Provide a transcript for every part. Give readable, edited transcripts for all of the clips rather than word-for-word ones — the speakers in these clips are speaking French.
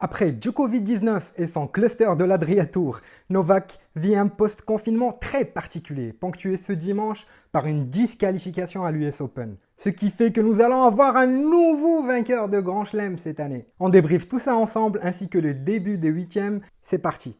Après Djokovic-19 et son cluster de l'Adria Tour, Novak vit un post-confinement très particulier, ponctué ce dimanche par une disqualification à l'US Open. Ce qui fait que nous allons avoir un nouveau vainqueur de Grand Chelem cette année. On débriefe tout ça ensemble ainsi que le début des huitièmes. C'est parti.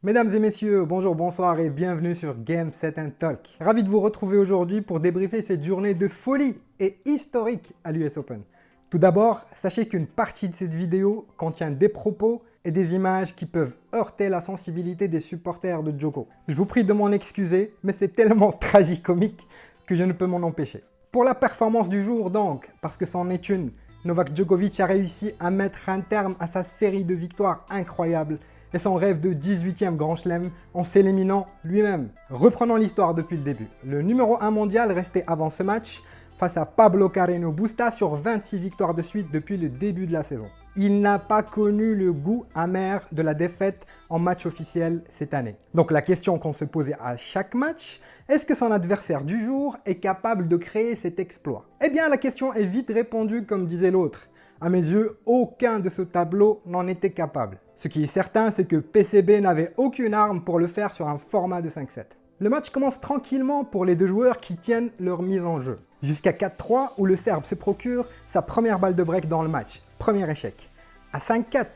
Mesdames et messieurs, bonjour, bonsoir et bienvenue sur Game Set & Talk. Ravi de vous retrouver aujourd'hui pour débriefer cette journée de folie et historique à l'US Open. Tout d'abord, sachez qu'une partie de cette vidéo contient des propos et des images qui peuvent heurter la sensibilité des supporters de Djoko. Je vous prie de m'en excuser, mais c'est tellement tragicomique que je ne peux m'en empêcher. Pour la performance du jour donc, parce que c'en est une, Novak Djokovic a réussi à mettre un terme à sa série de victoires incroyables et son rêve de 18e Grand Chelem en s'éliminant lui-même. Reprenons l'histoire depuis le début. Le numéro 1 mondial restait avant ce match face à Pablo Carreño Busta sur 26 victoires de suite depuis le début de la saison. Il n'a pas connu le goût amer de la défaite en match officiel cette année. Donc la question qu'on se posait à chaque match, est-ce que son adversaire du jour est capable de créer cet exploit? Eh bien la question est vite répondue comme disait l'autre. À mes yeux, aucun de ce tableau n'en était capable. Ce qui est certain, c'est que PCB n'avait aucune arme pour le faire sur un format de 5-7. Le match commence tranquillement pour les deux joueurs qui tiennent leur mise en jeu. Jusqu'à 4-3 où le Serbe se procure sa première balle de break dans le match. Premier échec. À 5-4,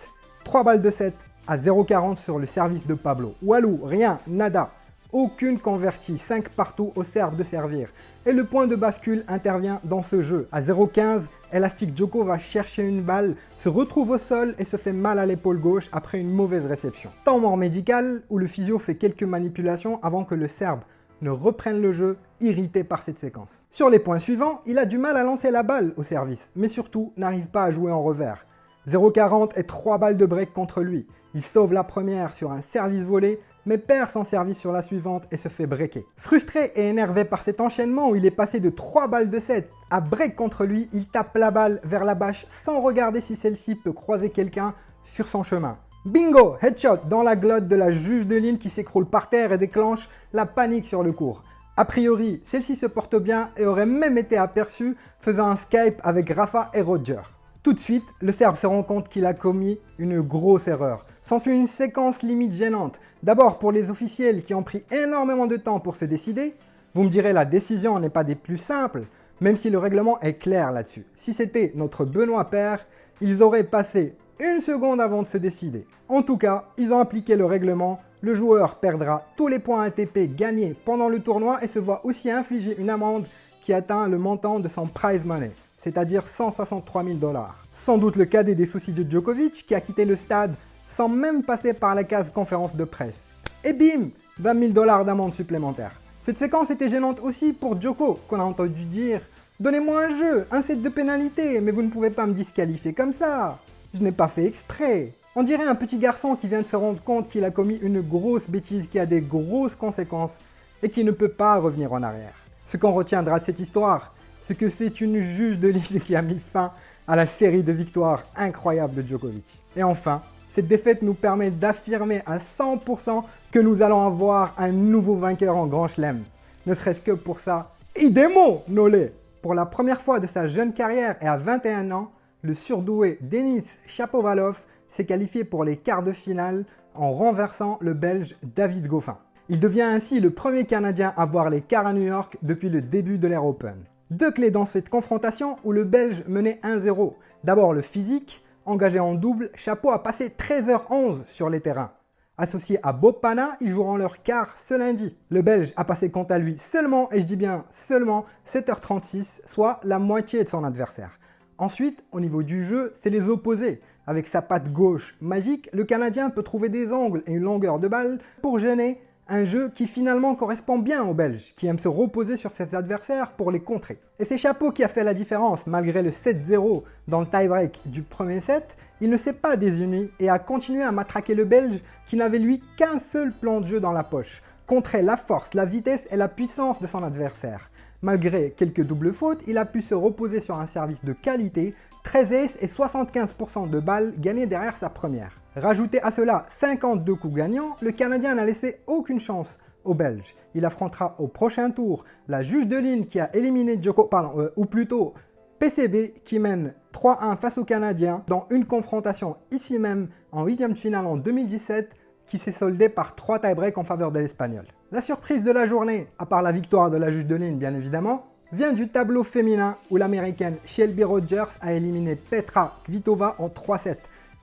3 balles de 7 à 0,40 sur le service de Pablo. Walou, rien, nada. Aucune convertie, 5 partout au Serbe de servir. Et le point de bascule intervient dans ce jeu. À 0,15, Elastic Djoko va chercher une balle, se retrouve au sol et se fait mal à l'épaule gauche après une mauvaise réception. Temps mort médical où le physio fait quelques manipulations avant que le Serbe ne reprenne le jeu, irrité par cette séquence. Sur les points suivants, il a du mal à lancer la balle au service, mais surtout n'arrive pas à jouer en revers. 0,40 et 3 balles de break contre lui. Il sauve la première sur un service volé, mais perd son service sur la suivante et se fait breaker. Frustré et énervé par cet enchaînement où il est passé de 3 balles de 7 à break contre lui, il tape la balle vers la bâche sans regarder si celle-ci peut croiser quelqu'un sur son chemin. Bingo! Headshot dans la glotte de la juge de ligne qui s'écroule par terre et déclenche la panique sur le court. A priori, celle-ci se porte bien et aurait même été aperçue faisant un Skype avec Rafa et Roger. Tout de suite, le Serbe se rend compte qu'il a commis une grosse erreur. S'ensuit une séquence limite gênante. D'abord pour les officiels qui ont pris énormément de temps pour se décider. Vous me direz la décision n'est pas des plus simples, même si le règlement est clair là-dessus. Si c'était notre Benoît Paire, ils auraient passé une seconde avant de se décider. En tout cas, ils ont appliqué le règlement. Le joueur perdra tous les points ATP gagnés pendant le tournoi et se voit aussi infliger une amende qui atteint le montant de son prize money, c'est-à-dire 163 000 $. Sans doute le cadet des soucis de Djokovic qui a quitté le stade sans même passer par la case conférence de presse. Et bim, 20 000 $ d'amende supplémentaire. Cette séquence était gênante aussi pour Djoko, qu'on a entendu dire « Donnez-moi un jeu, un set de pénalité, mais vous ne pouvez pas me disqualifier comme ça. Je n'ai pas fait exprès. » On dirait un petit garçon qui vient de se rendre compte qu'il a commis une grosse bêtise qui a des grosses conséquences et qui ne peut pas revenir en arrière. Ce qu'on retiendra de cette histoire, c'est que c'est une juge de ligne qui a mis fin à la série de victoires incroyables de Djokovic. Et enfin, cette défaite nous permet d'affirmer à 100% que nous allons avoir un nouveau vainqueur en Grand Chelem. Ne serait-ce que pour ça, idemo nolé. Pour la première fois de sa jeune carrière et à 21 ans, le surdoué Denis Shapovalov s'est qualifié pour les quarts de finale en renversant le Belge David Goffin. Il devient ainsi le premier Canadien à voir les quarts à New York depuis le début de l'ère Open. Deux clés dans cette confrontation où le Belge menait 1-0. D'abord le physique. Engagé en double, Chapo a passé 13h11 sur les terrains. Associé à Bob Pana, ils joueront leur quart ce lundi. Le Belge a passé quant à lui seulement, et je dis bien seulement, 7h36, soit la moitié de son adversaire. Ensuite, au niveau du jeu, c'est les opposés. Avec sa patte gauche magique, le Canadien peut trouver des angles et une longueur de balle pour gêner un jeu qui finalement correspond bien aux Belges, qui aiment se reposer sur ses adversaires pour les contrer. Et c'est Chapo qui a fait la différence, malgré le 7-0 dans le tie-break du premier set, il ne s'est pas désuni et a continué à matraquer le Belge qui n'avait lui qu'un seul plan de jeu dans la poche, contrer la force, la vitesse et la puissance de son adversaire. Malgré quelques doubles fautes, il a pu se reposer sur un service de qualité, 13 aces et 75% de balles gagnées derrière sa première. Rajoutez à cela 52 coups gagnants, le Canadien n'a laissé aucune chance aux Belges. Il affrontera au prochain tour la juge de ligne qui a éliminé Djoko, ou plutôt PCB qui mène 3-1 face aux Canadiens dans une confrontation ici même en 8e de finale en 2017 qui s'est soldée par 3 tie-breaks en faveur de l'Espagnol. La surprise de la journée, à part la victoire de la juge de ligne bien évidemment, vient du tableau féminin où l'américaine Shelby Rogers a éliminé Petra Kvitova en 3-7,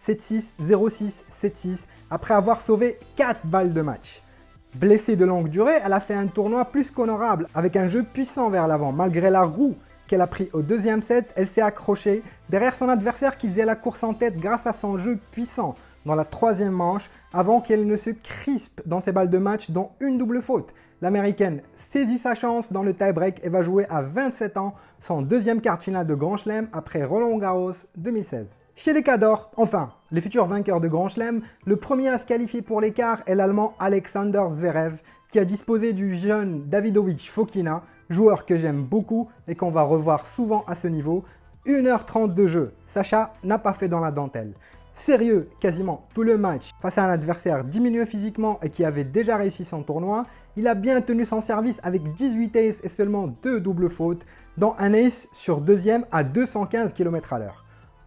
7-6, 0-6, 7-6, après avoir sauvé 4 balles de match. Blessée de longue durée, elle a fait un tournoi plus qu'honorable, avec un jeu puissant vers l'avant. Malgré la roue qu'elle a pris au deuxième set, elle s'est accrochée derrière son adversaire qui faisait la course en tête grâce à son jeu puissant dans la troisième manche, avant qu'elle ne se crispe dans ses balles de match, dont une double faute. L'américaine saisit sa chance dans le tie-break et va jouer à 27 ans son deuxième quart de finale de Grand Chelem après Roland Garros 2016. Chez les cadors, enfin, les futurs vainqueurs de Grand Chelem, le premier à se qualifier pour les quarts est l'Allemand Alexander Zverev, qui a disposé du jeune Davidovich Fokina, joueur que j'aime beaucoup et qu'on va revoir souvent à ce niveau. 1h30 de jeu, Sacha n'a pas fait dans la dentelle. Sérieux quasiment tout le match face à un adversaire diminué physiquement et qui avait déjà réussi son tournoi, il a bien tenu son service avec 18 aces et seulement 2 doubles fautes, dont un ace sur deuxième à 215 km/h.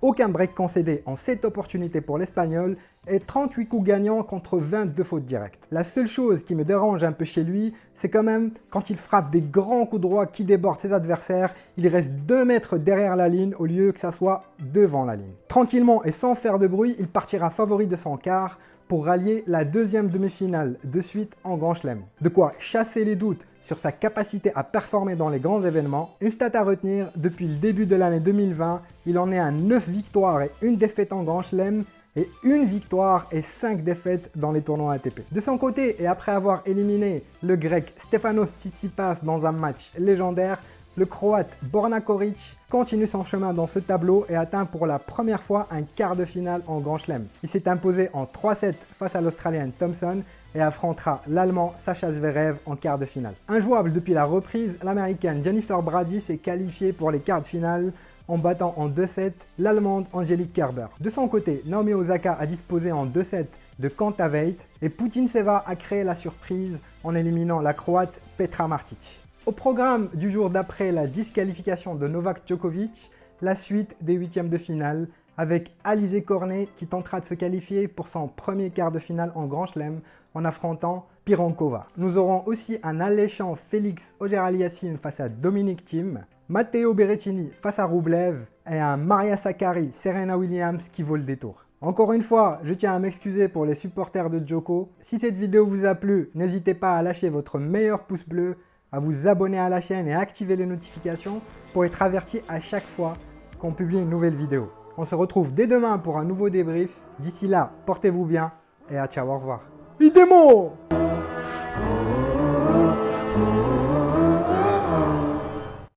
Aucun break concédé en 7 opportunités pour l'Espagnol et 38 coups gagnants contre 22 fautes directes. La seule chose qui me dérange un peu chez lui, c'est quand même quand il frappe des grands coups droits qui débordent ses adversaires, il reste 2 mètres derrière la ligne au lieu que ça soit devant la ligne. Tranquillement et sans faire de bruit, il partira favori de son quart pour rallier la deuxième demi-finale de suite en Grand Chelem. De quoi chasser les doutes sur sa capacité à performer dans les grands événements. Une stat à retenir, depuis le début de l'année 2020, il en est à 9 victoires et 1 défaite en Grand Chelem et 1 victoire et 5 défaites dans les tournois ATP. De son côté, et après avoir éliminé le grec Stefanos Tsitsipas dans un match légendaire, le croate Borna Coric continue son chemin dans ce tableau et atteint pour la première fois un quart de finale en Grand Chelem. Il s'est imposé en 3-7 face à l'Australienne Thompson et affrontera l'Allemand Sascha Zverev en quart de finale. Injouable depuis la reprise, l'Américaine Jennifer Brady s'est qualifiée pour les quarts de finale en battant en 2-7 l'Allemande Angelique Kerber. De son côté, Naomi Osaka a disposé en 2-7 de Kontaveit et Putintseva a créé la surprise en éliminant la Croate Petra Martic. Au programme du jour d'après la disqualification de Novak Djokovic, la suite des huitièmes de finale avec Alizé Cornet qui tentera de se qualifier pour son premier quart de finale en Grand Chelem en affrontant Pironkova. Nous aurons aussi un alléchant Félix Auger-Aliassime face à Dominic Thiem, Matteo Berrettini face à Rublev et un Maria Sakkari, Serena Williams qui vaut le détour. Encore une fois, je tiens à m'excuser pour les supporters de Djoko. Si cette vidéo vous a plu, n'hésitez pas à lâcher votre meilleur pouce bleu, à vous abonner à la chaîne et à activer les notifications pour être averti à chaque fois qu'on publie une nouvelle vidéo. On se retrouve dès demain pour un nouveau débrief. D'ici là, portez-vous bien et à ciao, au revoir. Idemo!